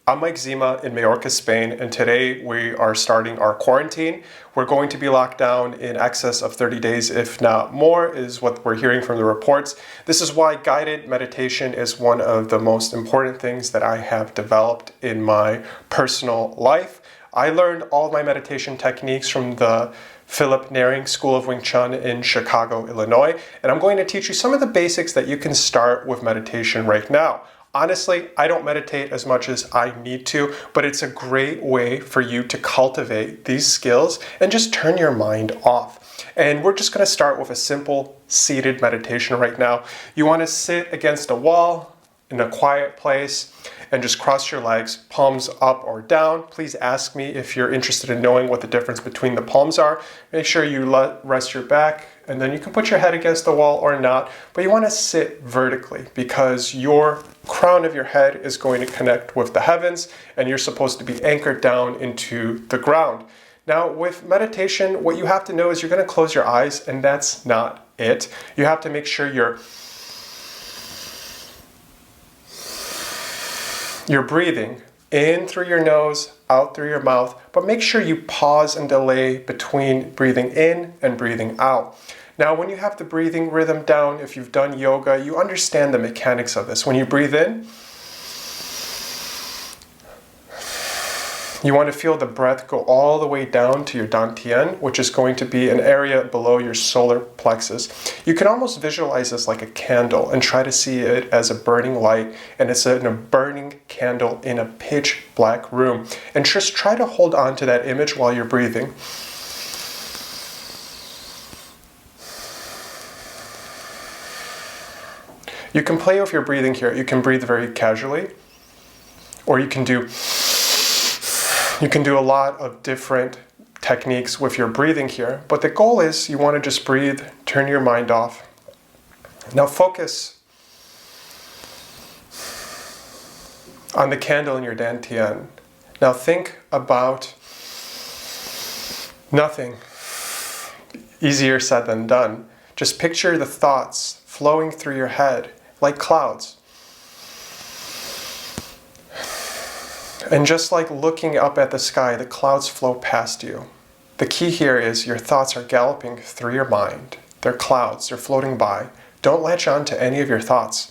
I'm Mike Zima in Mallorca, Spain, and today we are starting our quarantine. We're going to be locked down in excess of 30 days, if not more, is what we're hearing from the reports. This is why guided meditation is one of the most important things that I have developed in my personal life. I learned all of my meditation techniques from the Philip Naring School of Wing Chun in Chicago, Illinois, and I'm going to teach you some of the basics that you can start with meditation right now. Honestly, I don't meditate as much as I need to, but it's a great way for you to cultivate these skills and just turn your mind off. And we're just going to start with a simple seated meditation right now. You want to sit against a wall in a quiet place and just cross your legs, palms up or down. Please ask me if you're interested in knowing what the difference between the palms are. Make sure you rest your back, and then you can put your head against the wall or not, but you want to sit vertically because your crown of your head is going to connect with the heavens, and you're supposed to be anchored down into the ground. Now, with meditation, what you have to know is you're going to close your eyes, and that's not it. You have to make sure you're breathing in through your nose, out through your mouth, but make sure you pause and delay between breathing in and breathing out. Now, when you have the breathing rhythm down, if you've done yoga, you understand the mechanics of this. When you breathe in, you want to feel the breath go all the way down to your dantian, which is going to be an area below your solar plexus. You can almost visualize this like a candle and try to see it as a burning light, and it's a burning candle in a pitch black room. And just try to hold on to that image while you're breathing. You can play with your breathing here. You can breathe very casually, or you can do a lot of different techniques with your breathing here, but the goal is you want to just breathe, turn your mind off. Now focus on the candle in your dantian. Now think about nothing. Easier said than done. Just picture the thoughts flowing through your head like clouds. And just like looking up at the sky, the clouds flow past you. The key here is your thoughts are galloping through your mind. They're clouds, they're floating by. Don't latch on to any of your thoughts.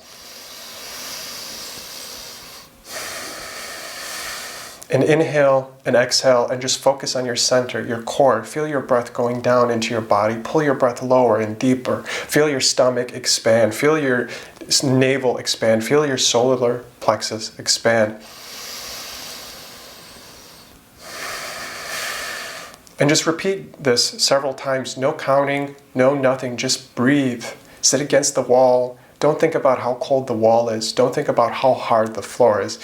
And inhale and exhale and just focus on your center, your core. Feel your breath going down into your body. Pull your breath lower and deeper. Feel your stomach expand. Feel your navel expand. Feel your solar plexus expand. And just repeat this several times. No counting, no nothing, just breathe. Sit against the wall. Don't think about how cold the wall is. Don't think about how hard the floor is.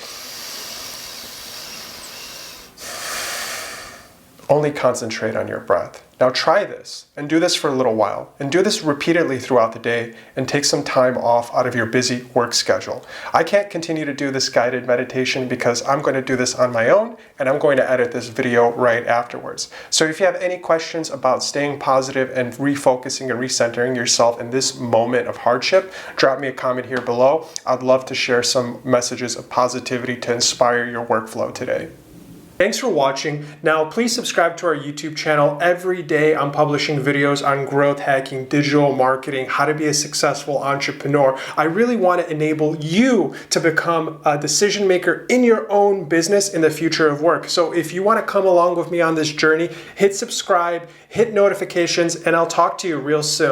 Only concentrate on your breath. Now try this and do this for a little while, and do this repeatedly throughout the day, and take some time off out of your busy work schedule. I can't continue to do this guided meditation because I'm going to do this on my own, and I'm going to edit this video right afterwards. So if you have any questions about staying positive and refocusing and recentering yourself in this moment of hardship, drop me a comment here below. I'd love to share some messages of positivity to inspire your workflow today. Thanks for watching. Now, please subscribe to our YouTube channel. Every day I'm publishing videos on growth hacking, digital marketing, how to be a successful entrepreneur. I really want to enable you to become a decision maker in your own business in the future of work. So if you want to come along with me on this journey, hit subscribe, hit notifications, and I'll talk to you real soon.